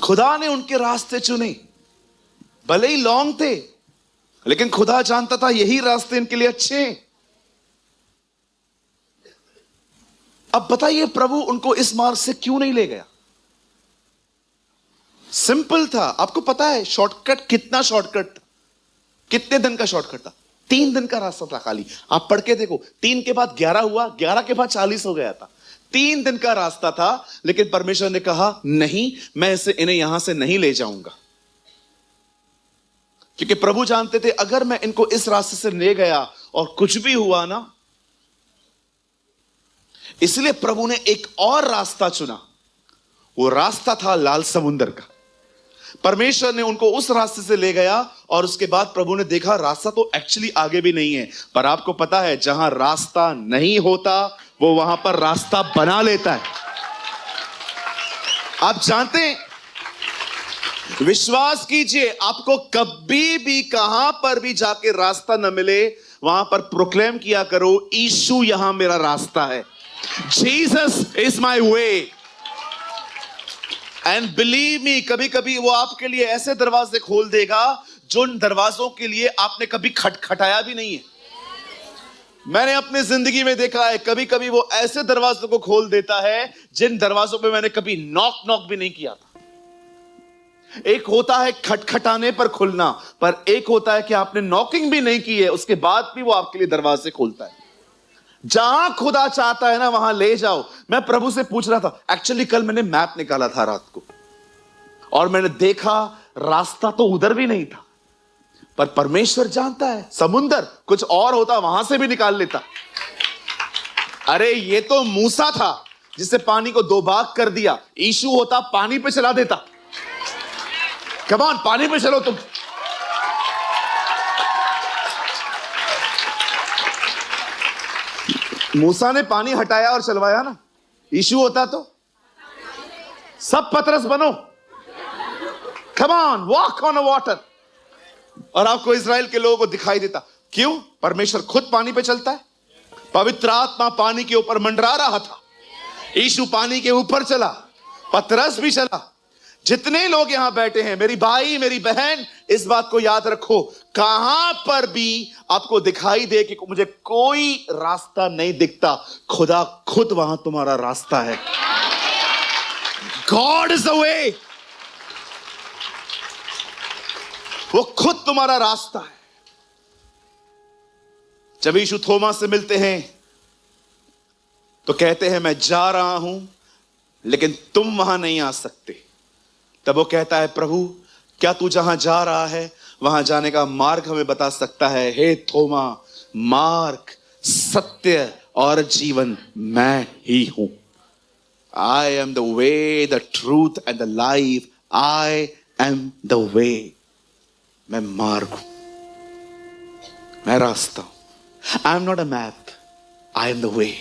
खुदा ने उनके रास्ते चुने, भले ही लॉन्ग थे, लेकिन खुदा जानता था यही रास्ते इनके लिए अच्छे हैं। अब बताइए प्रभु उनको इस मार्ग से क्यों नहीं ले गया? सिंपल था। आपको पता है शॉर्टकट कितना शॉर्टकट था? कितने दिन का शॉर्टकट था? 3 दिन का रास्ता था खाली। आप पढ़ के देखो, 3 के बाद 11 हुआ, 11 के बाद 40 हो गया था। 3 दिन का रास्ता था, लेकिन परमेश्वर ने कहा नहीं, मैं इन्हें यहां से नहीं ले जाऊंगा। क्योंकि प्रभु जानते थे अगर मैं इनको इस रास्ते से ले गया और कुछ भी हुआ ना, इसलिए प्रभु ने एक और रास्ता चुना। वो रास्ता था लाल समुंदर का। परमेश्वर ने उनको उस रास्ते से ले गया और उसके बाद प्रभु ने देखा रास्ता तो एक्चुअली आगे भी नहीं है। पर आपको पता है जहां रास्ता नहीं होता वो वहां पर रास्ता बना लेता है। आप जानते हैं, विश्वास कीजिए, आपको कभी भी कहां पर भी जाके रास्ता न मिले, वहां पर प्रोक्लेम किया करो, यीशु यहां मेरा रास्ता है। Jesus is my way. And believe me, कभी कभी वो आपके लिए ऐसे दरवाजे खोल देगा जो उन दरवाजों के लिए आपने कभी खटखटाया भी नहीं है। मैंने अपनी जिंदगी में देखा है, कभी कभी वो ऐसे दरवाजों को खोल देता है जिन दरवाजों पे मैंने कभी नॉक भी नहीं किया था। एक होता है खटखटाने पर खुलना, पर एक होता है कि आपने नॉकिंग भी नहीं की है, उसके बाद भी वो आपके लिए दरवाजे खोलता है। जहां खुदा चाहता है ना वहां ले जाओ। मैं प्रभु से पूछ रहा था, एक्चुअली कल मैंने मैप निकाला था रात को और मैंने देखा रास्ता तो उधर भी नहीं था, पर परमेश्वर जानता है समुंदर कुछ और होता वहां से भी निकाल लेता। अरे ये तो मूसा था जिससे पानी को 2 भाग कर दिया, यीशु होता पानी पे चला देता। कम ऑन, पानी पे चलो तुम। मूसा ने पानी हटाया और चलवाया ना, यीशु होता तो सब पतरस बनो, come on, walk on a water. और आपको इजराइल के लोगों को दिखाई देता। क्यों? परमेश्वर खुद पानी पे चलता है। पवित्र आत्मा पानी के ऊपर मंडरा रहा था, यीशु पानी के ऊपर चला, पतरस भी चला। जितने लोग यहां बैठे हैं, मेरी भाई मेरी बहन, इस बात को याद रखो, कहां पर भी आपको दिखाई दे कि मुझे कोई रास्ता नहीं दिखता, खुदा खुद वहां तुम्हारा रास्ता है। God is the way. वो खुद तुम्हारा रास्ता है। जब यीशु थोमा से मिलते हैं तो कहते हैं मैं जा रहा हूं लेकिन तुम वहां नहीं आ सकते। तब वो कहता है प्रभु क्या तू जहां जा रहा है वहां जाने का मार्ग हमें बता सकता है? हे थोमा, मार्ग, सत्य और जीवन मैं ही हूं। I am the way, the truth and the life. I am the way. मैं मार्ग हूं, मैं रास्ता हूं। I am not a map, I am the way.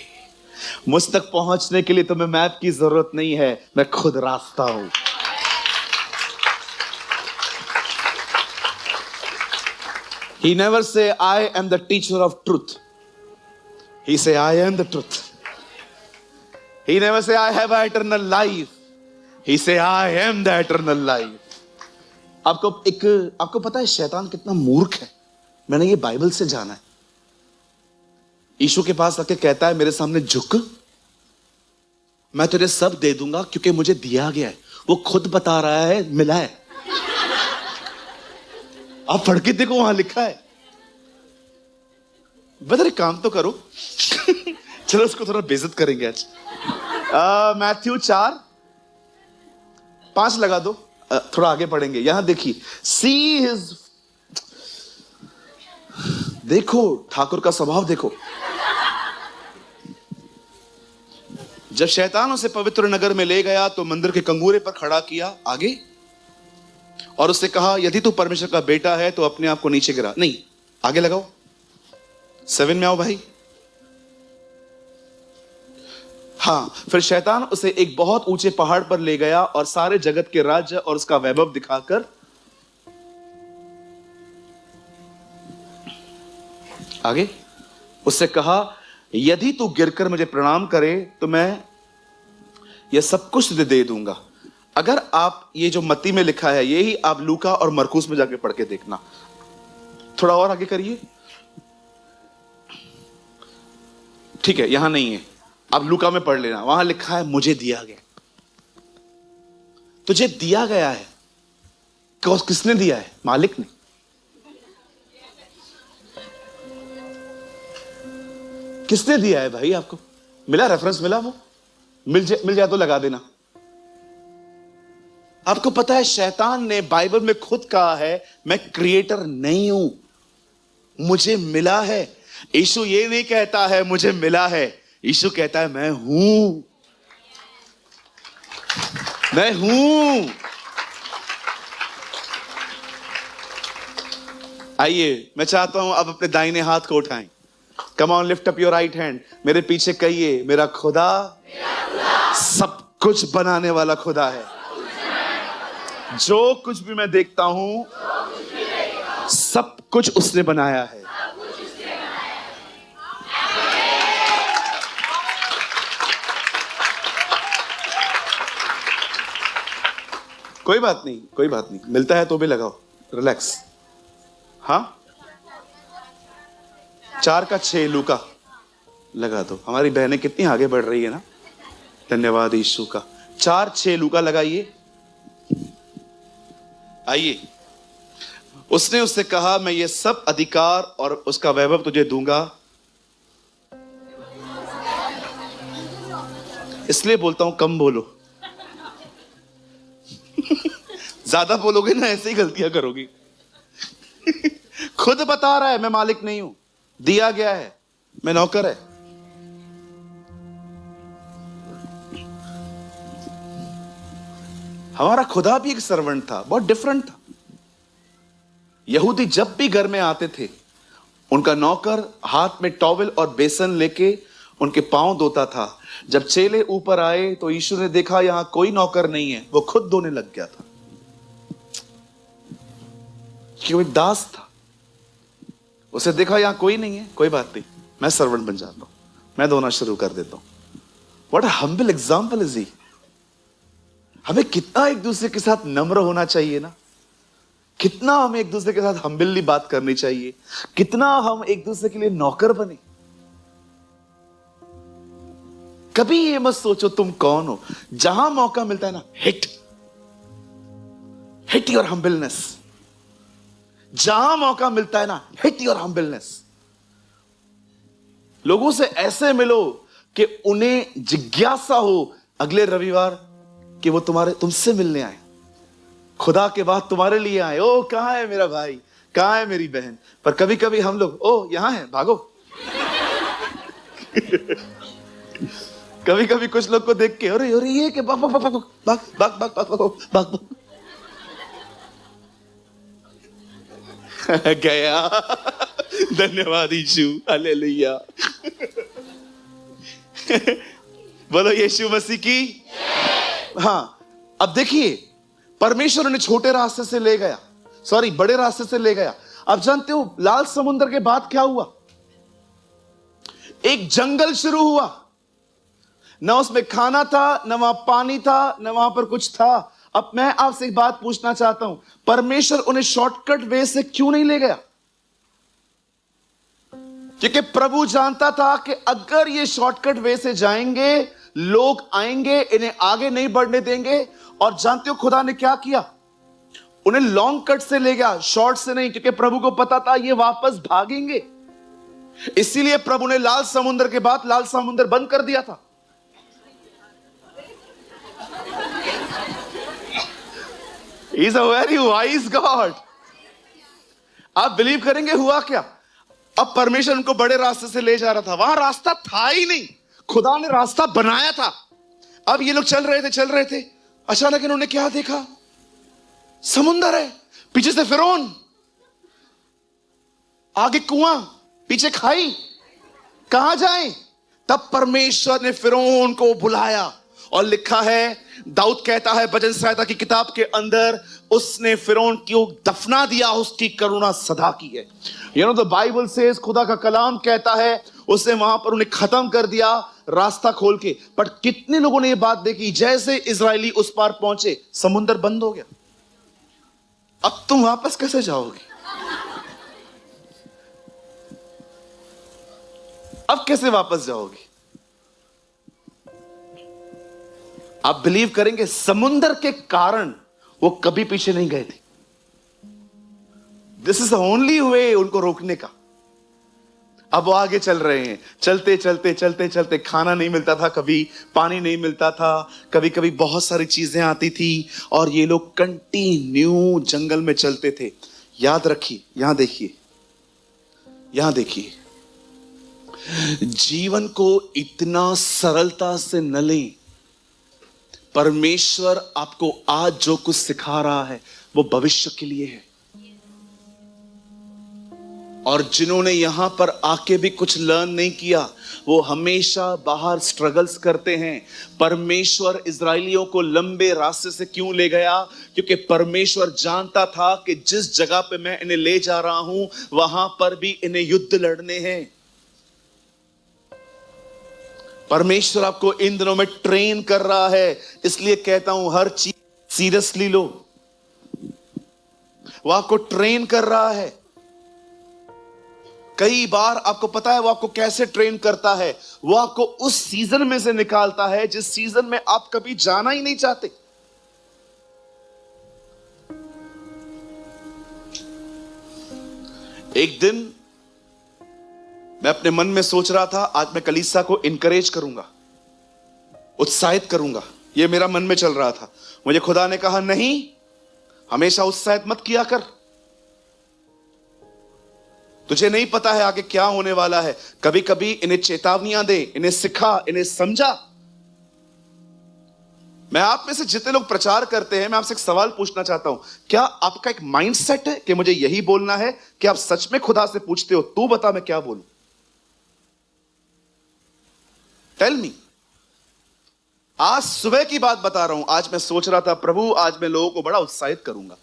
मुझ तक पहुंचने के लिए तुम्हें मैप की जरूरत नहीं है, मैं खुद रास्ता हूं। He never say I am the teacher of truth. He say I am the truth. He never say I have eternal life. He say I am the eternal life. आपको पता है शैतान कितना मूर्ख है? मैंने ये बाइबल से जाना है। यीशु के पास आके कहता है मेरे सामने झुक, मैं तुझे सब दे दूंगा क्योंकि मुझे दिया गया है। वो खुद बता रहा है मिला है। आप पढ़ के देखो, वहां लिखा है। बदर एक काम तो करो। चलो उसको थोड़ा बेइज्जत करेंगे आज। मैथ्यू 4:5 लगा दो, थोड़ा आगे पढ़ेंगे। यहां देखिए, सी हिज, देखो ठाकुर का स्वभाव देखो। जब शैतान उसे पवित्र नगर में ले गया तो मंदिर के कंगूरे पर खड़ा किया आगे और उससे कहा यदि तू परमेश्वर का बेटा है तो अपने आप को नीचे गिरा। नहीं, आगे लगाओ, 7 में आओ भाई। हां, फिर शैतान उसे एक बहुत ऊंचे पहाड़ पर ले गया और सारे जगत के राज्य और उसका वैभव दिखाकर आगे उससे कहा यदि तू गिरकर मुझे प्रणाम करे तो मैं यह सब कुछ तुझे दे दूंगा। अगर आप ये जो मत्ती में लिखा है यही आप लूका और मरकुस में जाके पढ़ के देखना। थोड़ा और आगे करिए। ठीक है, यहां नहीं है, आप लूका में पढ़ लेना, वहां लिखा है मुझे दिया गया। तुझे दिया गया है, किसने दिया है? मालिक ने। किसने दिया है भाई आपको? मिला, रेफरेंस मिला? वो मिल जाए तो लगा देना। आपको पता है शैतान ने बाइबल में खुद कहा है मैं क्रिएटर नहीं हूं, मुझे मिला है। यीशु ये नहीं कहता है मुझे मिला है, यीशु कहता है मैं हूं, मैं हूं। आइए, मैं चाहता हूं अब अपने दाहिने हाथ को उठाएं। Come on, lift up your right hand. मेरे पीछे कहिए मेरा खुदा सब कुछ बनाने वाला खुदा है। जो कुछ भी मैं देखता हूं सब कुछ उसने बनाया है। कोई बात नहीं, कोई बात नहीं, मिलता है तो भी लगाओ, रिलैक्स। हाँ, 4 का 6 लूका लगा दो। हमारी बहनें कितनी आगे बढ़ रही है ना, धन्यवाद यीशु का। 4-6 लूका लगाइए। आइए, उसने उससे कहा मैं ये सब अधिकार और उसका वैभव तुझे दूंगा, इसलिए बोलता हूं कम बोलो। ज्यादा बोलोगे ना ऐसे ही गलतियां करोगी। खुद बता रहा है मैं मालिक नहीं हूं, दिया गया है, मैं नौकर है। हमारा खुदा भी एक सर्वेंट था, बहुत डिफरेंट था। यहूदी जब भी घर में आते थे, उनका नौकर हाथ में टॉवेल और बेसन लेके उनके पांव धोता था। जब चेले ऊपर आए तो यीशु ने देखा यहां कोई नौकर नहीं है, वो खुद धोने लग गया था, कि वो एक दास था। उसे देखा यहां कोई नहीं है, कोई बात नहीं, मैं सर्वेंट बन जाता हूं, मैं धोना शुरू कर देता हूं। What a humble example is he. हमें कितना एक दूसरे के साथ नम्र होना चाहिए ना, कितना हमें एक दूसरे के साथ हम्बली बात करनी चाहिए, कितना हम एक दूसरे के लिए नौकर बने। कभी ये मत सोचो तुम कौन हो। जहां मौका मिलता है ना, हिट योर हम्बलनेस। जहां मौका मिलता है ना, हिट योर हम्बलनेस। लोगों से ऐसे मिलो कि उन्हें जिज्ञासा हो अगले रविवार कि वो तुमसे मिलने आए, खुदा के बाद तुम्हारे लिए आए। ओ कहां है मेरा भाई, कहां है मेरी बहन। पर कभी कभी हम लोग ओ यहां है, भागो। कभी कभी कुछ लोग को देख के अरे अरे ये के भाग भाग भाग भाग भाग भाग भाग भाग गया। धन्यवाद यीशु, हालेलुया। बोलो यीशु मसीह की। हाँ, अब देखिए, परमेश्वर उन्हें छोटे रास्ते से ले गया, बड़े रास्ते से ले गया। अब जानते हो लाल समुद्र के बाद क्या हुआ? एक जंगल शुरू हुआ। न उसमें खाना था, न वहां पानी था, न वहां पर कुछ था। अब मैं आपसे एक बात पूछना चाहता हूं, परमेश्वर उन्हें शॉर्टकट वे से क्यों नहीं ले गया? क्योंकि प्रभु जानता था कि अगर ये शॉर्टकट वे से जाएंगे, लोग आएंगे, इन्हें आगे नहीं बढ़ने देंगे। और जानते हो खुदा ने क्या किया? उन्हें लॉन्ग कट से ले गया, शॉर्ट से नहीं, क्योंकि प्रभु को पता था ये वापस भागेंगे। इसीलिए प्रभु ने लाल समुद्र के बाद लाल समुद्र बंद कर दिया था। He is a very wise God. आप बिलीव करेंगे हुआ क्या? अब परमेश्वर उनको बड़े रास्ते से ले जा रहा था, वहां रास्ता था ही नहीं, खुदा ने रास्ता बनाया था। अब ये लोग चल रहे थे, अचानक इन्होंने क्या देखा? समुंदर है, पीछे से फिरौन, आगे कुआं, पीछे खाई, कहां जाएं? तब परमेश्वर ने फिरौन को बुलाया और लिखा है, दाऊद कहता है भजन संहिता की किताब के अंदर, उसने फिरौन को दफना दिया, उसकी करुणा सदा की है। You know the Bible says, खुदा का कलाम कहता है उसने वहां पर उन्हें खत्म कर दिया रास्ता खोल के। पर कितने लोगों ने यह बात देखी, जैसे इजरायली उस पार पहुंचे समुद्र बंद हो गया। अब तुम वापस कैसे जाओगे? अब कैसे वापस जाओगे? आप बिलीव करेंगे, समुद्र के कारण वो कभी पीछे नहीं गए थे। This is the only way उनको रोकने का। अब वो आगे चल रहे हैं, चलते चलते चलते चलते, खाना नहीं मिलता था, कभी पानी नहीं मिलता था, कभी कभी बहुत सारी चीजें आती थी, और ये लोग कंटिन्यू जंगल में चलते थे। याद रखिए, यहां देखिए, यहां देखिए, जीवन को इतना सरलता से न लें। परमेश्वर आपको आज जो कुछ सिखा रहा है वो भविष्य के लिए है। और जिन्होंने यहां पर आके भी कुछ लर्न नहीं किया, वो हमेशा बाहर स्ट्रगल्स करते हैं। परमेश्वर इजरायलियों को लंबे रास्ते से क्यों ले गया? क्योंकि परमेश्वर जानता था कि जिस जगह पे मैं इन्हें ले जा रहा हूं, वहां पर भी इन्हें युद्ध लड़ने हैं। परमेश्वर आपको इन दिनों में ट्रेन कर रहा है, इसलिए कहता हूं हर चीज सीरियसली लो। वो आपको ट्रेन कर रहा है। कई बार आपको पता है वो आपको कैसे ट्रेन करता है? वो आपको उस सीजन में से निकालता है जिस सीजन में आप कभी जाना ही नहीं चाहते। एक दिन मैं अपने मन में सोच रहा था, आज मैं कलीसिया को इनकरेज करूंगा, उत्साहित करूंगा। यह मेरा मन में चल रहा था। मुझे खुदा ने कहा, नहीं, हमेशा उत्साहित मत किया कर, तुझे नहीं पता है आगे क्या होने वाला है। कभी कभी इन्हें चेतावनियां दे, इन्हें सिखा, इन्हें समझा। मैं आप में से जितने लोग प्रचार करते हैं, मैं आपसे एक सवाल पूछना चाहता हूं, क्या आपका एक माइंडसेट है कि मुझे यही बोलना है? कि आप सच में खुदा से पूछते हो, तू बता मैं क्या बोलूं? Tell me. आज सुबह की बात बता रहा हूं। आज मैं सोच रहा था, प्रभु आज मैं लोगों को बड़ा उत्साहित करूंगा।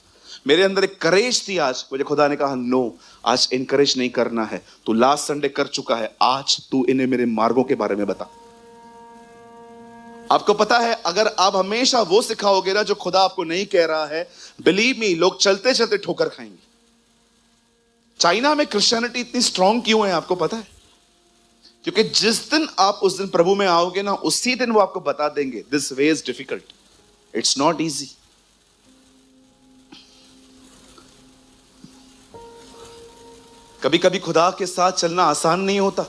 मेरे अंदर एक करेज थी। आज मुझे खुदा ने कहा, नो, आज इनकरेज नहीं करना है, तू लास्ट संडे कर चुका है, आज तू इन्हें मेरे मार्गों के बारे में बता। आपको पता है, अगर आप हमेशा वो सिखाओगे ना जो खुदा आपको नहीं कह रहा है, बिलीव मी, लोग चलते चलते ठोकर खाएंगे। चाइना में क्रिश्चियनिटी इतनी स्ट्रांग क्यों है आपको पता है? क्योंकि जिस दिन आप उस दिन प्रभु में आओगे ना, उसी दिन वो आपको बता देंगे, this way is difficult, it's not easy. कभी कभी खुदा के साथ चलना आसान नहीं होता।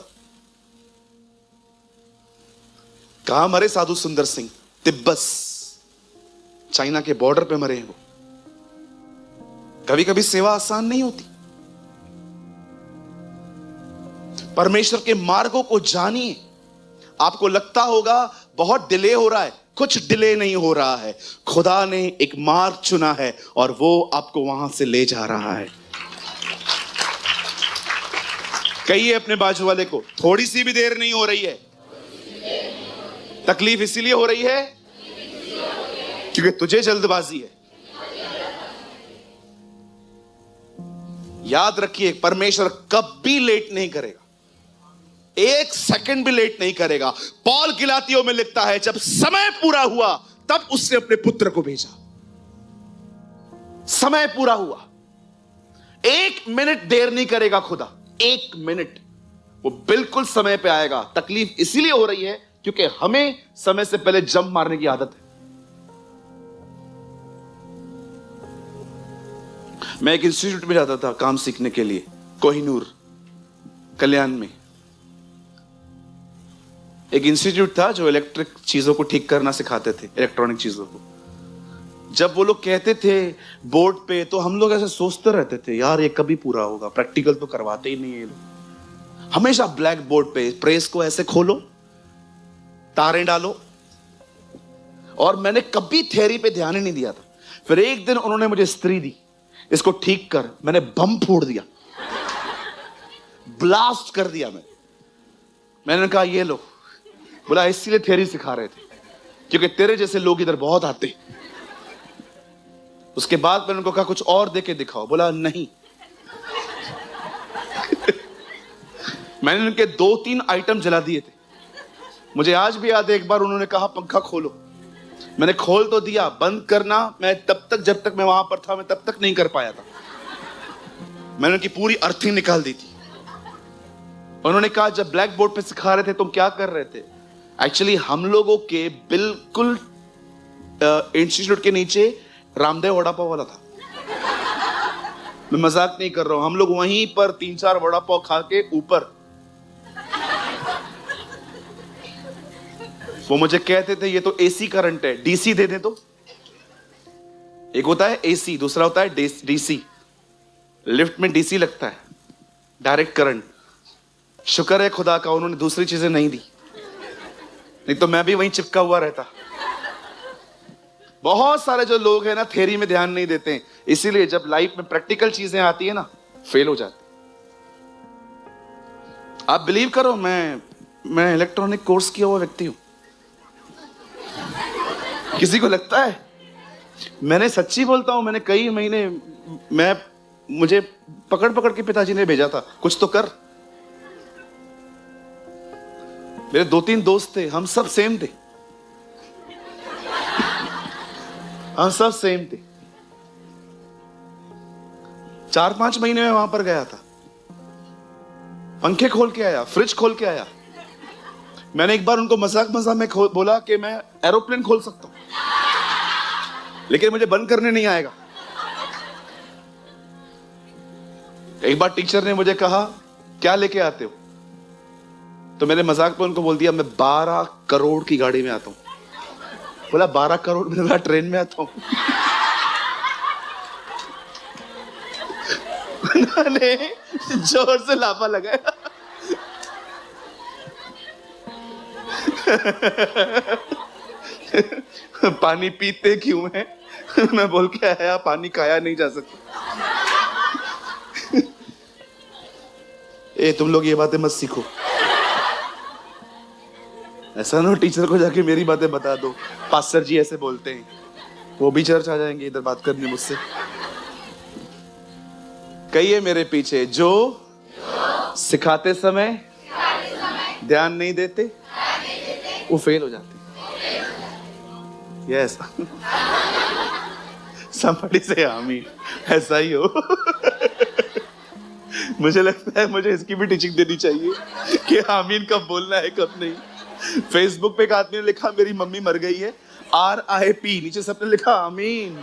कहां मरे साधु सुंदर सिंह? तिब्बत, चाइना के बॉर्डर पे मरे हैं वो। कभी कभी सेवा आसान नहीं होती। परमेश्वर के मार्गों को जानिए। आपको लगता होगा बहुत डिले हो रहा है, कुछ डिले नहीं हो रहा है। खुदा ने एक मार्ग चुना है और वो आपको वहां से ले जा रहा है। कहिए अपने बाजू वाले को, थोड़ी सी भी देर नहीं हो रही है। तकलीफ इसीलिए हो रही है क्योंकि तुझे जल्दबाजी है। याद रखिए, परमेश्वर कभी लेट नहीं करेगा, एक सेकंड भी लेट नहीं करेगा। पौल गिलातियों में लिखता है, जब समय पूरा हुआ तब उसने अपने पुत्र को भेजा। समय पूरा हुआ, एक मिनट देर नहीं करेगा खुदा, एक मिनट, वो बिल्कुल समय पे आएगा। तकलीफ इसीलिए हो रही है क्योंकि हमें समय से पहले जंप मारने की आदत है। मैं एक इंस्टीट्यूट में जाता था काम सीखने के लिए, कोहिनूर कल्याण में एक इंस्टीट्यूट था जो इलेक्ट्रिक चीजों को ठीक करना सिखाते थे, इलेक्ट्रॉनिक चीजों को। जब वो लोग कहते थे बोर्ड पे, तो हम लोग ऐसे सोचते रहते थे, यार ये कभी पूरा होगा, प्रैक्टिकल तो करवाते ही नहीं है लोग। हमेशा ब्लैक बोर्ड पे प्रेस को ऐसे खोलो, तारें डालो, और मैंने कभी थ्योरी पे ध्यान ही नहीं दिया था। फिर एक दिन उन्होंने मुझे स्त्री दी, इसको ठीक कर। मैंने बम फोड़ दिया, ब्लास्ट कर दिया। मैंने कहा ये लो। बोला इसीलिए थ्योरी सिखा रहे थे क्योंकि तेरे जैसे लोग इधर बहुत आते। उसके बाद मैंने उनको कहा कुछ और देके दिखाओ। बोला नहीं। मैंने उनके 2-3 आइटम जला दिए थे। मुझे आज भी याद है, एक बार उन्होंने कहा पंखा खोलो, मैंने खोल तो दिया, बंद करना मैं तब तक, जब तक मैं वहां पर था, मैं तब तक नहीं कर पाया था। मैंने उनकी पूरी अर्थिंग निकाल दी थी। उन्होंने कहा जब ब्लैक बोर्ड पे सिखा रहे थे तुम क्या कर रहे थे? एक्चुअली हम लोगों के बिल्कुल इंस्टीट्यूट के नीचे रामदेव वड़ा पाव वाला था। मैं मजाक नहीं कर रहा हूं, हम लोग वहीं पर 3-4 वड़ा पाव खा के ऊपर, वो मुझे कहते थे ये तो एसी करंट है, डीसी दे दे। तो एक होता है एसी, दूसरा होता है डीसी। लिफ्ट में डीसी लगता है, डायरेक्ट करंट। शुक्र है खुदा का उन्होंने दूसरी चीजें नहीं दी, नहीं तो मैं भी वहीं चिपका हुआ रहता। बहुत सारे जो लोग हैं ना, थ्योरी में ध्यान नहीं देते हैं, इसीलिए जब लाइफ में प्रैक्टिकल चीजें आती है ना, फेल हो जाते। आप बिलीव करो, मैं इलेक्ट्रॉनिक कोर्स किया हुआ व्यक्ति हूं। किसी को लगता है? मैंने सच्ची बोलता हूं, मैंने कई महीने मुझे पकड़ पकड़ के पिताजी ने भेजा था, कुछ तो कर। मेरे 2-3 दोस्त थे, हम सब सेम थे, हम सब सेम थे। 4-5 महीने में वहां पर गया था, पंखे खोल के आया, फ्रिज खोल के आया। मैंने एक बार उनको मजाक में बोला कि मैं एरोप्लेन खोल सकता हूं, लेकिन मुझे बंद करने नहीं आएगा। एक बार टीचर ने मुझे कहा क्या लेके आते हो, तो मैंने मजाक में उनको बोल दिया मैं 12 करोड़ की गाड़ी में आता हूं। बोला 12 करोड़ में? मैं ट्रेन में आता हूं। उन्होंने जोर से लाफा लगाया। पानी पीते क्यों है? मैं बोल के आया पानी खाया नहीं जा सकता। तुम लोग ये बातें मत सीखो, ऐसा ना टीचर को जाके मेरी बातें बता दो, पास्टर जी ऐसे बोलते हैं, वो भी चर्च आ जाएंगे इधर बात करने मुझसे। कहिए मेरे पीछे, जो सिखाते समय ध्यान नहीं देते वो फेल हो जाते। यस, somebody say आमीन। ऐसा ही हो। मुझे लगता है मुझे इसकी भी टीचिंग देनी चाहिए कि आमीन कब बोलना है कब नहीं। फेसबुक पे एक आदमी ने लिखा मेरी मम्मी मर गई है, RIP, नीचे सबने लिखा आमीन।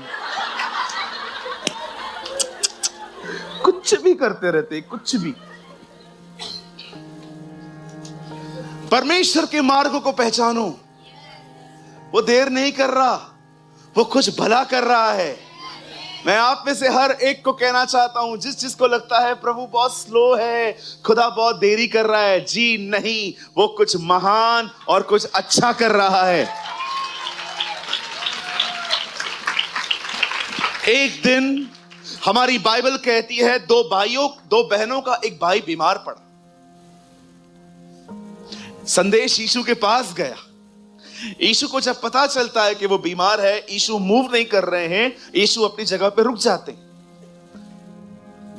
कुछ भी करते रहते, कुछ भी। परमेश्वर के मार्गों को पहचानो, वो देर नहीं कर रहा, वो कुछ भला कर रहा है। मैं आप में से हर एक को कहना चाहता हूं, जिसको लगता है प्रभु बहुत स्लो है, खुदा बहुत देरी कर रहा है, जी नहीं, वो कुछ महान और कुछ अच्छा कर रहा है। एक दिन हमारी बाइबल कहती है 2 बहनों का एक भाई बीमार पड़ा। संदेश यीशु के पास गया। यीशु को जब पता चलता है कि वो बीमार है, यीशु मूव नहीं कर रहे हैं, यीशु अपनी जगह पे रुक जाते हैं।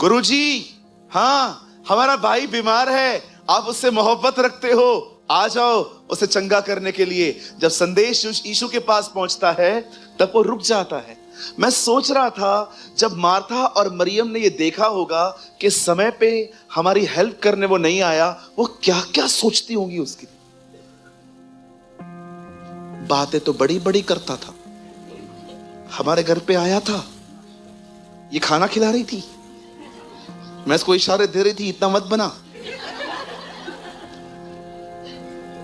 गुरुजी, हाँ हमारा भाई बीमार है, आप उससे मोहब्बत रखते हो, आ जाओ उसे चंगा करने के लिए। जब संदेश यीशु के पास पहुंचता है तब वो रुक जाता है। मैं सोच रहा था जब मार्था और मरियम ने ये देखा होगा कि समय पे हमारी हेल्प करने वो नहीं आया, वो क्या क्या सोचती होंगी उसकी। बातें तो बड़ी बड़ी करता था, हमारे घर पे आया था, ये खाना खिला रही थी, मैं इसको इशारे दे रही थी इतना मत बना,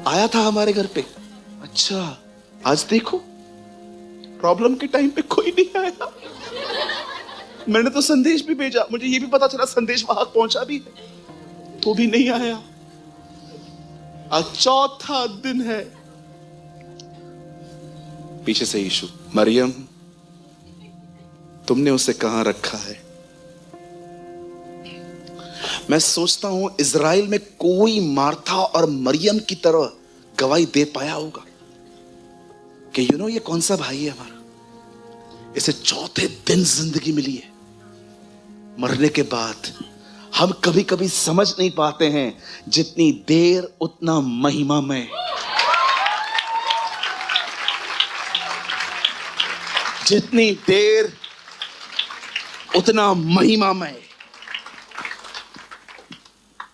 आया था हमारे घर पे। अच्छा आज देखो प्रॉब्लम के टाइम पे कोई नहीं आया। मैंने तो संदेश भी भेजा, मुझे ये भी पता चला संदेश वहां पहुंचा भी है, तो भी नहीं आया। आज चौथा दिन है। पीछे से यीशु, मरियम तुमने उसे कहां रखा है? मैं सोचता हूं इज़राइल में कोई मार्था और मरियम की तरह गवाही दे पाया होगा कि ये कौन सा भाई है हमारा, इसे चौथे दिन जिंदगी मिली है। मरने के बाद हम कभी कभी समझ नहीं पाते हैं, जितनी देर उतना महिमामय, जितनी देर उतना महिमामय।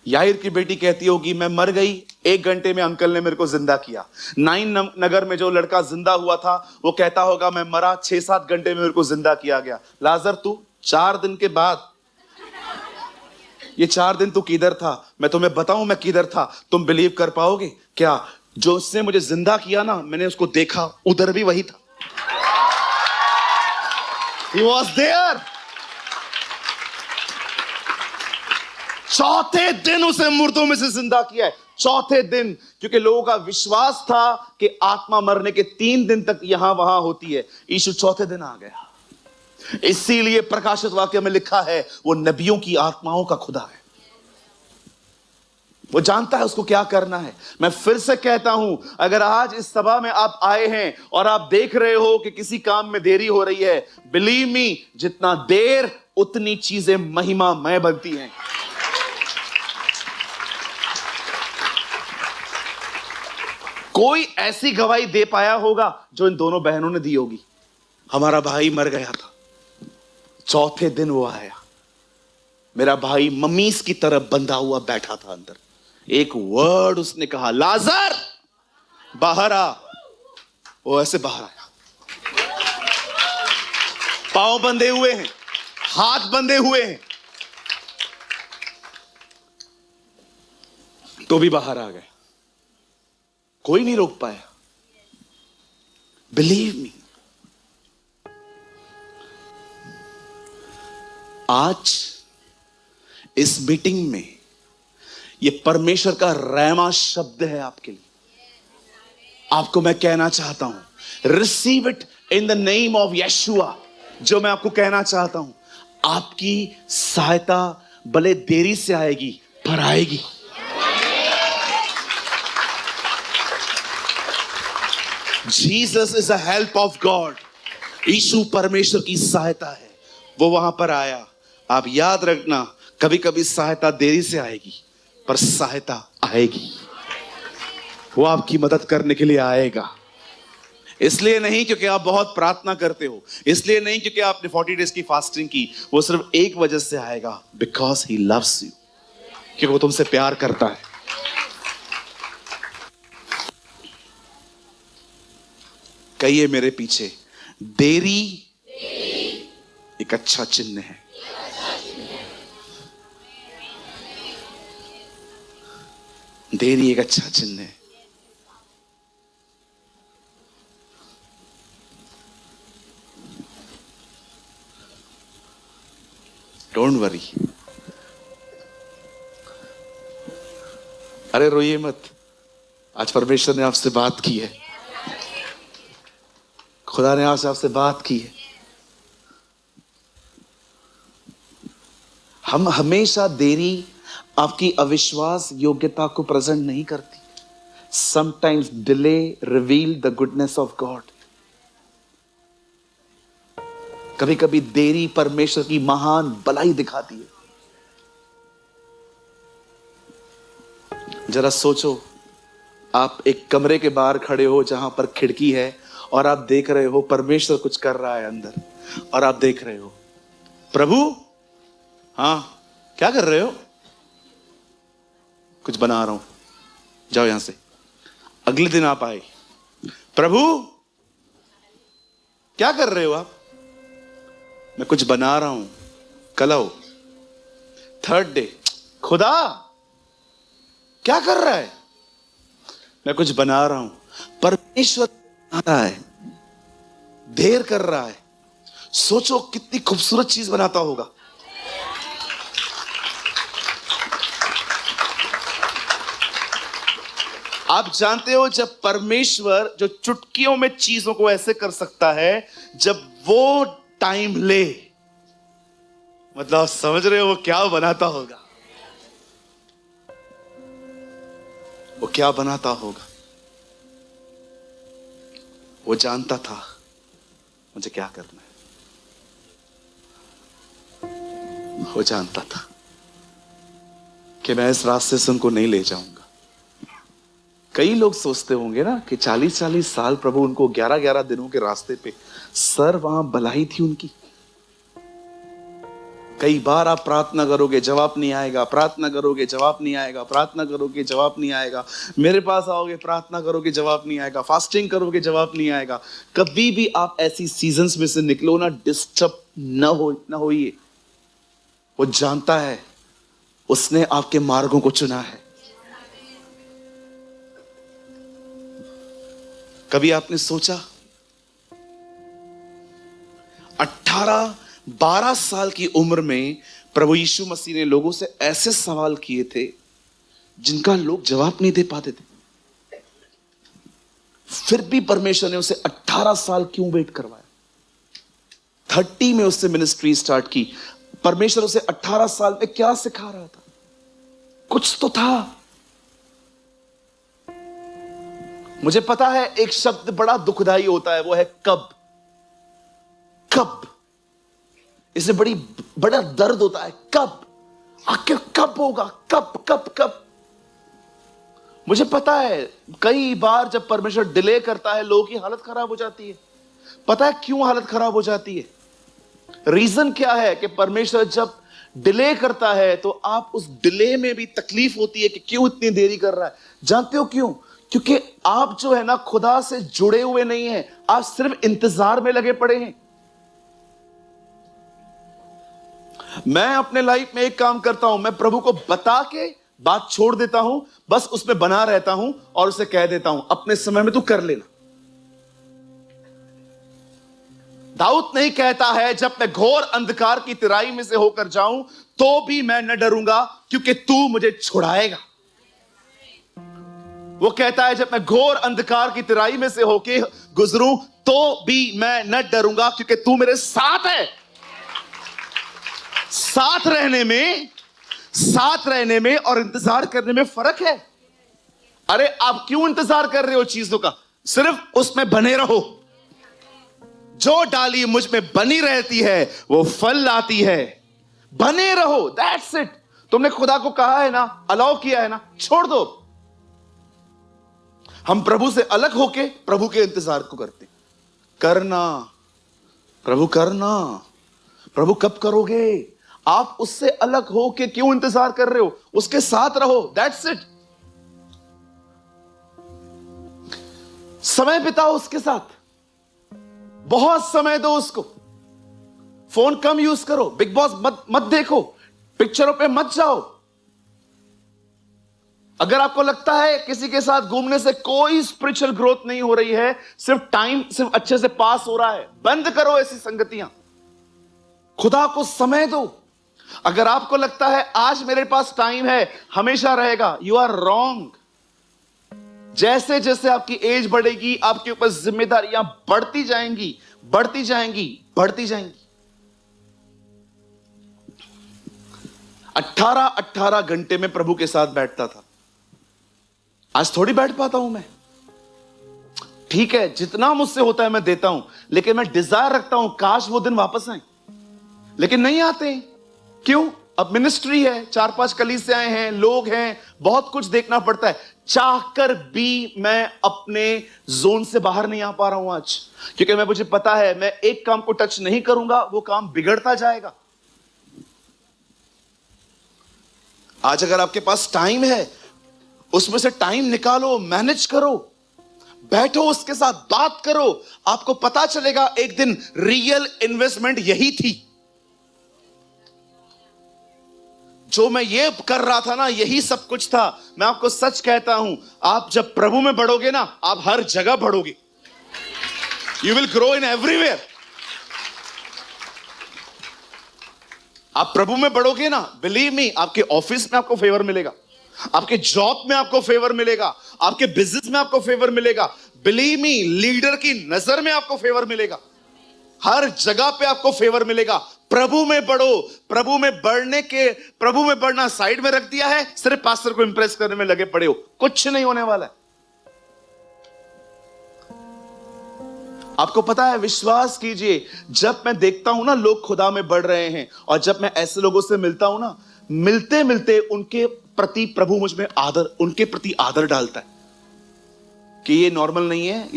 याहिर की बेटी कहती होगी, मैं मर गई, 1 घंटे में अंकल ने मेरे को जिंदा किया। 9 नगर में जो लड़का जिंदा हुआ था वो कहता होगा, मैं मरा, 6-7 घंटे में मेरे को जिंदा किया गया। लाजर तू 4 दिन के बाद, ये 4 दिन तू किधर था? मैं तुम्हें बताऊं मैं किधर था, तुम बिलीव कर पाओगे क्या? जो उसने मुझे जिंदा किया ना, मैंने उसको देखा, उधर भी वही था। He was there। चौथे दिन उसे मुर्दों में से जिंदा किया है, चौथे दिन। क्योंकि लोगों का विश्वास था कि आत्मा मरने के 3 दिन तक यहां वहां होती है, यीशु चौथे दिन आ गया। इसीलिए प्रकाशित वाक्य में लिखा है, वो नबियों की आत्माओं का खुदा है, वो जानता है उसको क्या करना है। मैं फिर से कहता हूं, अगर आज इस सभा में आप आए हैं और आप देख रहे हो कि किसी काम में देरी हो रही है, बिलीव मी, जितना देर उतनी चीजें महिमामय बनती हैं। कोई ऐसी गवाही दे पाया होगा जो इन दोनों बहनों ने दी होगी, हमारा भाई मर गया था, चौथे दिन वो आया, मेरा भाई मम्मीस की तरह बंधा हुआ बैठा था अंदर, एक वर्ड उसने कहा, लाजर बाहर आ। वो ऐसे बाहर आया, पांव बंधे हुए हैं, हाथ बंधे हुए हैं, तो भी बाहर आ गए, कोई नहीं रोक पाया। बिलीव मी, आज इस मीटिंग में ये परमेश्वर का रहमा शब्द है आपके लिए। आपको मैं कहना चाहता हूं, receive it in the name of यशुआ। जो मैं आपको कहना चाहता हूं, आपकी सहायता भले देरी से आएगी पर आएगी। Jesus is a help of God. यीशु परमेश्वर की सहायता है, वो वहां पर आया। आप याद रखना, कभी कभी सहायता देरी से आएगी पर सहायता आएगी, वो आपकी मदद करने के लिए आएगा। इसलिए नहीं क्योंकि आप बहुत प्रार्थना करते हो, इसलिए नहीं क्योंकि आपने 40 डेज की फास्टिंग की, वो सिर्फ एक वजह से आएगा, बिकॉज ही लव्स यू, क्योंकि वो तुमसे प्यार करता है। कहिए मेरे पीछे, देरी एक अच्छा चिन्ह है। देरी एक अच्छा चिन्ह है। Don't worry. अरे रोइए मत, आज परमेश्वर ने आपसे बात की है, खुदा ने आज आपसे बात की है। हम हमेशा देरी आपकी अविश्वास योग्यता को प्रेजेंट नहीं करती। Sometimes delay reveal the goodness of God. कभी कभी देरी परमेश्वर की महान भलाई दिखाती है। जरा सोचो, आप एक कमरे के बाहर खड़े हो जहां पर खिड़की है और आप देख रहे हो परमेश्वर कुछ कर रहा है अंदर, और आप देख रहे हो, प्रभु हाँ क्या कर रहे हो? कुछ बना रहा हूं, जाओ यहां से। अगले दिन आप आए, प्रभु क्या कर रहे हो आप? मैं कुछ बना रहा हूं, कल आओ। 3rd डे, खुदा क्या कर रहा है? मैं कुछ बना रहा हूं। परमेश्वर बना रहा है, देर कर रहा है। सोचो कितनी खूबसूरत चीज बनाता होगा। आप जानते हो, जब परमेश्वर जो चुटकियों में चीजों को ऐसे कर सकता है, जब वो टाइम ले, मतलब समझ रहे हो वो क्या बनाता होगा, वो क्या बनाता होगा। वो जानता था मुझे क्या करना है, वो जानता था। कि मैं इस रास्ते से उनको नहीं ले जाऊंगा। कई लोग सोचते होंगे ना कि 40-40 साल प्रभु उनको 11-11 दिनों के रास्ते पे, सर वहां भलाई थी उनकी। कई बार आप प्रार्थना करोगे जवाब नहीं आएगा, प्रार्थना करोगे जवाब नहीं आएगा, प्रार्थना करोगे जवाब नहीं आएगा, मेरे पास आओगे प्रार्थना करोगे जवाब नहीं आएगा, फास्टिंग करोगे जवाब नहीं आएगा। कभी भी आप ऐसी सीजन्स में से निकलो ना, डिस्टर्ब ना होइए। वो जानता है, उसने आपके मार्गों को चुना है। कभी आपने सोचा 18-12 साल की उम्र में प्रभु यीशु मसीह ने लोगों से ऐसे सवाल किए थे जिनका लोग जवाब नहीं दे पाते थे, फिर भी परमेश्वर ने उसे 18 साल क्यों वेट करवाया? 30 में उससे मिनिस्ट्री स्टार्ट की। परमेश्वर उसे 18 साल में क्या सिखा रहा था? कुछ तो था। मुझे पता है एक शब्द बड़ा दुखदाई होता है, वो है कब। कब, इसे बड़ा दर्द होता है। कब, आखिर कब होगा? कब कब कब? मुझे पता है कई बार जब परमेश्वर डिले करता है लोगों की हालत खराब हो जाती है। पता है क्यों हालत खराब हो जाती है? रीजन क्या है कि परमेश्वर जब डिले करता है तो आप उस डिले में भी तकलीफ होती है कि क्यों इतनी देरी कर रहा है। जानते हो क्यों? क्योंकि आप जो है ना खुदा से जुड़े हुए नहीं हैं, आप सिर्फ इंतजार में लगे पड़े हैं। मैं अपने लाइफ में एक काम करता हूं, मैं प्रभु को बता के बात छोड़ देता हूं, बस उसमें बना रहता हूं और उसे कह देता हूं अपने समय में तू कर लेना। दाऊद नहीं कहता है जब मैं घोर अंधकार की तिराई में से होकर जाऊं तो भी मैं न डरूंगा क्योंकि तू मुझे छुड़ाएगा। वो कहता है जब मैं घोर अंधकार की तिराई में से होकर गुजरूं तो भी मैं न डरूंगा क्योंकि तू मेरे साथ है। साथ रहने में और इंतजार करने में फर्क है। अरे आप क्यों इंतजार कर रहे हो चीजों का? सिर्फ उसमें बने रहो। जो डाली मुझ में बनी रहती है वो फल लाती है। बने रहो, दैट्स इट। तुमने खुदा को कहा है ना, अलाउ किया है ना, छोड़ दो। हम प्रभु से अलग होके प्रभु के इंतजार को करते। करना प्रभु, करना प्रभु कब करोगे? आप उससे अलग हो के क्यों इंतजार कर रहे हो? उसके साथ रहो, दैट्स इट। समय बिताओ उसके साथ, बहुत समय दो उसको। फोन कम यूज करो, बिग बॉस मत देखो, पिक्चरों पे मत जाओ। अगर आपको लगता है किसी के साथ घूमने से कोई स्पिरिचुअल ग्रोथ नहीं हो रही है, सिर्फ टाइम सिर्फ अच्छे से पास हो रहा है, बंद करो ऐसी संगतियां। खुदा को समय दो। अगर आपको लगता है आज मेरे पास टाइम है, हमेशा रहेगा, यू आर रॉन्ग। जैसे जैसे आपकी एज बढ़ेगी आपके ऊपर जिम्मेदारियां बढ़ती जाएंगी, बढ़ती जाएंगी, बढ़ती जाएंगी। 18 घंटे में प्रभु के साथ बैठता था, आज थोड़ी बैठ पाता हूं मैं। ठीक है, जितना मुझसे होता है मैं देता हूं, लेकिन मैं डिजायर रखता हूं काश वो दिन वापस आए, लेकिन नहीं आते। क्यों? अब मिनिस्ट्री है, 4-5 कलीसियाएं हैं, लोग हैं, बहुत कुछ देखना पड़ता है। चाहकर भी मैं अपने जोन से बाहर नहीं आ पा रहा हूं आज, क्योंकि मुझे पता है मैं एक काम को टच नहीं करूंगा वो काम बिगड़ता जाएगा। आज अगर आपके पास टाइम है उसमें से टाइम निकालो, मैनेज करो, बैठो उसके साथ बात करो। आपको पता चलेगा एक दिन रियल इन्वेस्टमेंट यही थी। जो मैं ये कर रहा था ना, यही सब कुछ था। मैं आपको सच कहता हूं, आप जब प्रभु में बढ़ोगे ना, आप हर जगह बढ़ोगे। You will grow in everywhere. आप प्रभु में बढ़ोगे ना, बिलीव मी, आपके ऑफिस में आपको फेवर मिलेगा, आपके जॉब में आपको फेवर मिलेगा, आपके बिजनेस में आपको फेवर मिलेगा। बिलीव मी, लीडर की नजर में आपको फेवर मिलेगा, हर जगह पे आपको फेवर मिलेगा। प्रभु में बढ़ो। प्रभु में बढ़ना साइड में रख दिया है, सिर्फ पास्टर को इंप्रेस करने में लगे पड़े हो, कुछ नहीं होने वाला है। आपको पता है, विश्वास कीजिए, जब मैं देखता हूं ना लोग खुदा में बढ़ रहे हैं, और जब मैं ऐसे लोगों से मिलता हूं ना, मिलते मिलते उनके प्रति प्रभु मुझ में आदर, उनके प्रति आदर डालता है कि ये नॉर्मल नहीं है,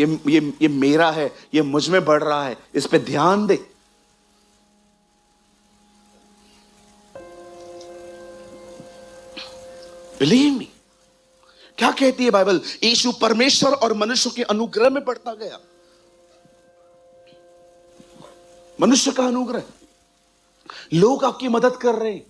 ये मेरा है, ये मुझ में बढ़ रहा है, इस पे ध्यान दे। बिलीव मी, क्या कहती है बाइबल? यीशु परमेश्वर और मनुष्य के अनुग्रह में बढ़ता गया। मनुष्य का अनुग्रह, लोग आपकी मदद कर रहे हैं।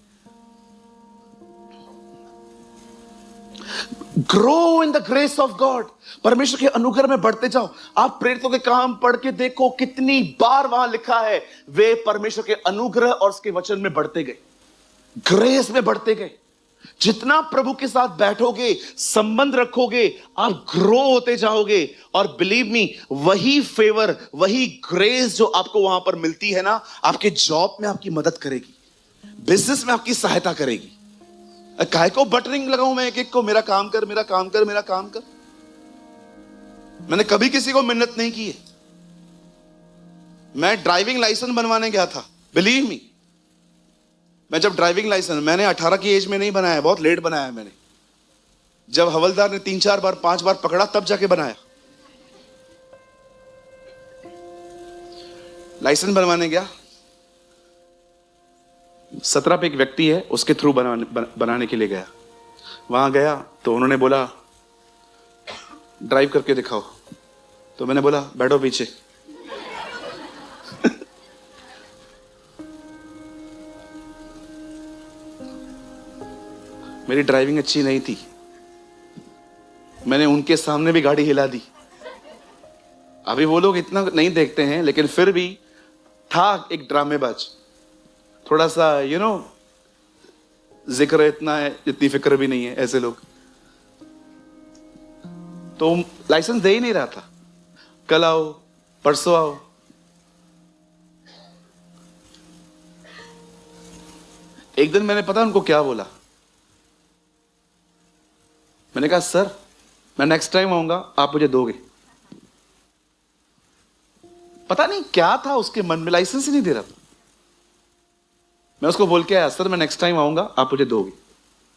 Grow in the grace of God, परमेश्वर के अनुग्रह में बढ़ते जाओ। आप प्रेरितों के काम पढ़ के देखो, कितनी बार वहां लिखा है वे परमेश्वर के अनुग्रह और उसके वचन में बढ़ते गए, ग्रेस में बढ़ते गए। जितना प्रभु के साथ बैठोगे, संबंध रखोगे, आप ग्रो होते जाओगे। और बिलीव मी, वही फेवर, वही ग्रेस जो आपको वहां पर मिलती है ना, आपके जॉब में आपकी मदद करेगी, बिजनेस में आपकी सहायता करेगी। काहे को बटरिंग लगाऊं मैं एक एक को, मेरा काम कर, मेरा काम कर, मेरा काम कर। मैंने कभी किसी को मिन्नत नहीं की है। मैं ड्राइविंग लाइसेंस बनवाने गया था, बिलीव मी। मैं जब ड्राइविंग लाइसेंस, मैंने 18 की एज में नहीं बनाया, बहुत लेट बनाया मैंने। जब हवलदार ने 3-4 बार 5 बार पकड़ा तब जाके बनाया। लाइसेंस बनवाने गया, 17 पे एक व्यक्ति है, उसके थ्रू बनाने के लिए गया। वहां गया तो उन्होंने बोला ड्राइव करके दिखाओ, तो मैंने बोला बैठो पीछे। मेरी ड्राइविंग अच्छी नहीं थी, मैंने उनके सामने भी गाड़ी हिला दी। अभी वो लोग इतना नहीं देखते हैं, लेकिन फिर भी था एक ड्रामेबाज, थोड़ा सा जिक्र इतना है, इतनी फिक्र भी नहीं है, ऐसे लोग। तो लाइसेंस दे ही नहीं रहा था, कल आओ, परसों आओ। एक दिन मैंने पता उनको क्या बोला, मैंने कहा सर मैं नेक्स्ट टाइम आऊंगा, आप मुझे दोगे। पता नहीं क्या था उसके मन में, लाइसेंस ही नहीं दे रहा था। मैं उसको बोल के आया, सर मैं नेक्स्ट टाइम आऊंगा, आप मुझे दोगे।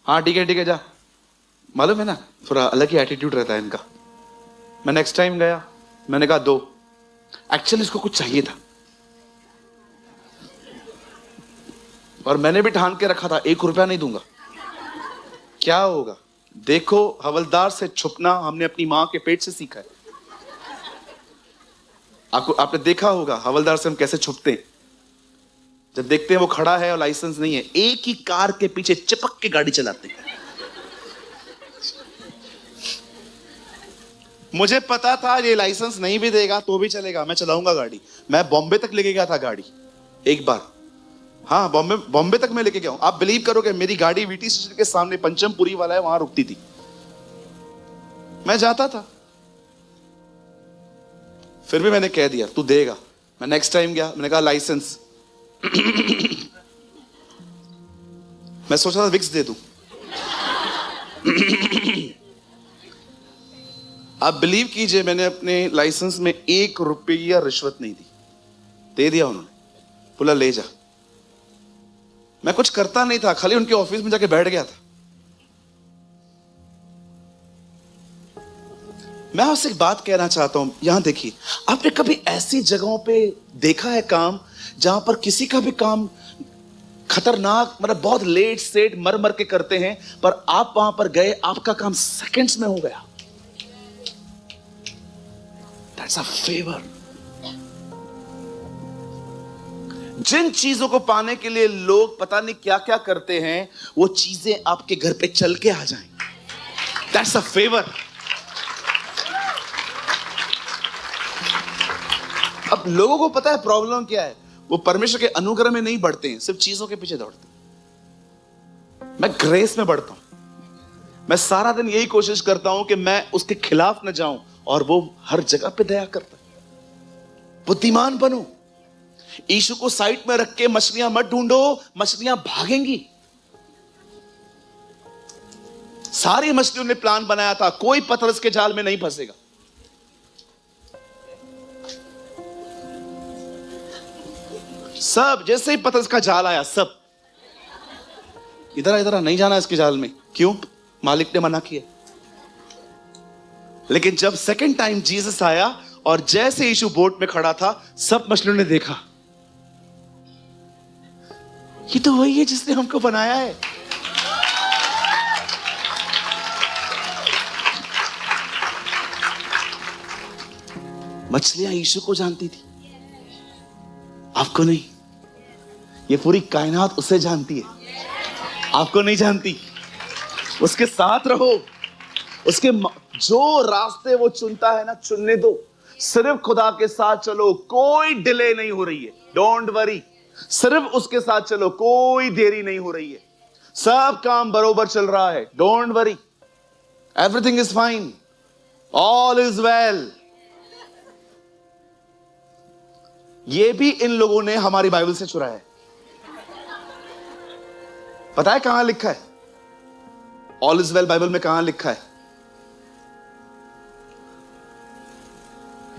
हाँ ठीक है जा। मालूम है ना, थोड़ा अलग ही एटीट्यूड रहता है इनका। मैं नेक्स्ट टाइम गया, मैंने कहा दो। एक्चुअली इसको कुछ चाहिए था, और मैंने भी ठान के रखा था 1 रुपया नहीं दूंगा। क्या होगा देखो, हवलदार से छुपना हमने अपनी मां के पेट से सीखा है। आपने देखा होगा हवलदार से हम कैसे छुपते हैं। जब देखते हैं वो खड़ा है और लाइसेंस नहीं है, एक ही कार के पीछे चिपक के गाड़ी चलाते हैं। मुझे पता था ये लाइसेंस नहीं भी देगा तो भी चलेगा, मैं चलाऊंगा गाड़ी। मैं बॉम्बे तक लेके गया था गाड़ी एक बार। हाँ, बॉम्बे तक मैं लेके गया हूं। आप बिलीव करोगे, मेरी गाड़ी वीटी स्टेशन के सामने पंचमपुरी वाला है, वहां रुकती थी, मैं जाता था। फिर भी मैंने कह दिया तू देगा। मैं नेक्स्ट टाइम गया, मैंने कहा लाइसेंस। मैं सोचा था विक्स दे दूं। आप बिलीव कीजिए, मैंने अपने लाइसेंस में 1 रुपया रिश्वत नहीं दी, दे दिया उन्होंने। बोला ले जा। मैं कुछ करता नहीं था, खाली उनके ऑफिस में जाके बैठ गया था। मैं आपसे एक बात कहना चाहता हूं, यहां देखिए, आपने कभी ऐसी जगहों पे देखा है काम जहां पर किसी का भी काम खतरनाक, मतलब बहुत लेट सेट मर मर के करते हैं, पर आप वहां पर गए, आपका काम सेकंड्स में हो गया। That's a favour. जिन चीजों को पाने के लिए लोग पता नहीं क्या क्या करते हैं, वो चीजें आपके घर पे चल के आ जाएं। That's a favour. अब लोगों को पता है प्रॉब्लम क्या है, वो परमेश्वर के अनुग्रह में नहीं बढ़ते हैं, सिर्फ चीजों के पीछे दौड़ते हैं। मैं ग्रेस में बढ़ता हूं। मैं सारा दिन यही कोशिश करता हूं कि मैं उसके खिलाफ न जाऊं, और वो हर जगह पे दया करता है। बुद्धिमान बनो। यीशु को साइड में रख के मछलियां मत ढूंढो, मछलियां भागेंगी। सारी मछलियों ने प्लान बनाया था, कोई पतरस के जाल में नहीं फंसेगा। सब, जैसे ही पतरस का जाल आया, सब इधर इधर नहीं जाना इसके जाल में, क्यों? मालिक ने मना किया। लेकिन जब सेकंड टाइम जीसस आया और जैसे यीशु बोट में खड़ा था, सब मछलियों ने देखा, ये तो वही है जिसने हमको बनाया है। मछलियां यीशु को जानती थी, आपको नहीं। ये पूरी कायनात उसे जानती है, आपको नहीं जानती। उसके साथ रहो, उसके जो रास्ते वो चुनता है ना, चुनने दो। सिर्फ खुदा के साथ चलो, कोई डिले नहीं हो रही है, डोंट वरी। सिर्फ उसके साथ चलो, कोई देरी नहीं हो रही है, सब काम बरोबर चल रहा है, don't worry, everything is fine, all is well. ये भी इन लोगों ने हमारी बाइबल से चुराया है। पता है कहां लिखा है? ऑल इज वेल बाइबल में कहां लिखा है?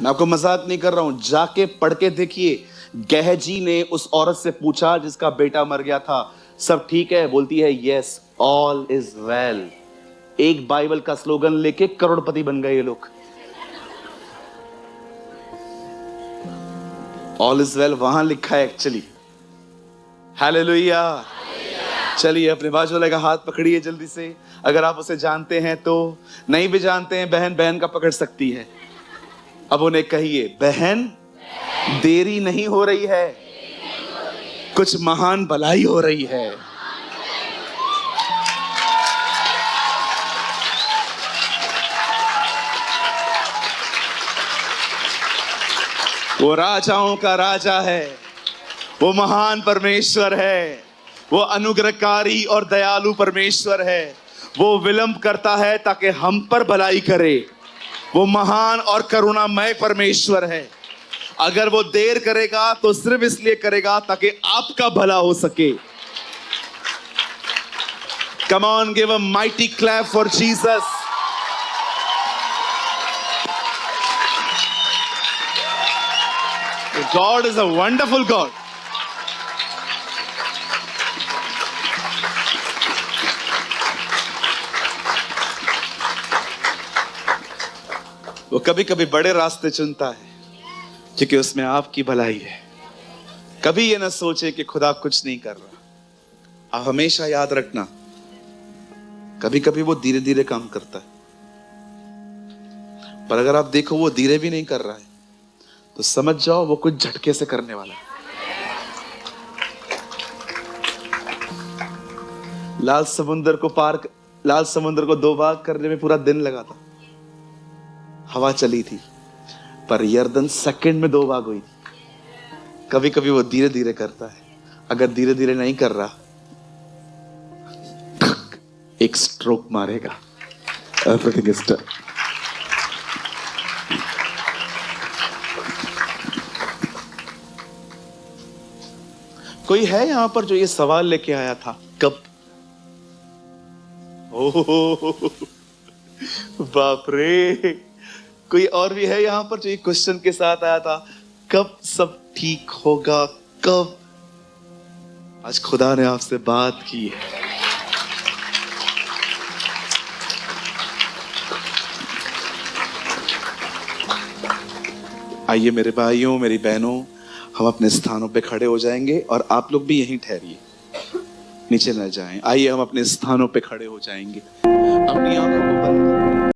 मैं आपको मजाक नहीं कर रहा हूं, जाके पढ़ के देखिए। गहजी ने उस औरत से पूछा जिसका बेटा मर गया था, सब ठीक है? बोलती है यस, ऑल इज वेल। एक बाइबल का स्लोगन लेके करोड़पति बन गए ये लोग। ऑल इज वेल वहां लिखा है एक्चुअली। हालेलुया। चलिए अपने बाजू वाले का हाथ पकड़िए जल्दी से, अगर आप उसे जानते हैं तो। नहीं भी जानते हैं, बहन बहन का पकड़ सकती है। अब उन्हें कहिए, बहन देरी नहीं हो रही है, कुछ महान भलाई हो रही है। वो राजाओं का राजा है, वो महान परमेश्वर है, वो अनुग्रहकारी और दयालु परमेश्वर है। वो विलंब करता है ताकि हम पर भलाई करे। वो महान और करुणामय परमेश्वर है। अगर वो देर करेगा तो सिर्फ इसलिए करेगा ताकि आपका भला हो सके। Come on, give a mighty clap for Jesus. God is a wonderful God. वो कभी कभी बड़े रास्ते चुनता है क्योंकि उसमें आपकी भलाई है। कभी ये ना सोचे कि खुदा कुछ नहीं कर रहा। आप हमेशा याद रखना, कभी कभी वो धीरे धीरे काम करता है, पर अगर आप देखो वो धीरे भी नहीं कर रहा है तो समझ जाओ वो कुछ झटके से करने वाला है। लाल समुद्र को दो भाग करने में पूरा दिन लगा था। हवा चली थी, पर यर्दन सेकंड में दो भाग हुई थी। कभी कभी वो धीरे धीरे करता है। अगर धीरे धीरे नहीं कर रहा, एक स्ट्रोक मारेगा। Everything is done. कोई है यहां पर जो ये सवाल लेके आया था, कब? ओह बाप रे, कोई और भी है यहां पर जो ये क्वेश्चन के साथ आया था, कब सब ठीक होगा, कब? आज खुदा ने आपसे बात की है। आइए मेरे भाइयों, मेरी बहनों, हम अपने स्थानों पे खड़े हो जाएंगे और आप लोग भी यहीं ठहरिए, नीचे न जाएं। आइए हम अपने स्थानों पे खड़े हो जाएंगे, अपनी आंखों को बंद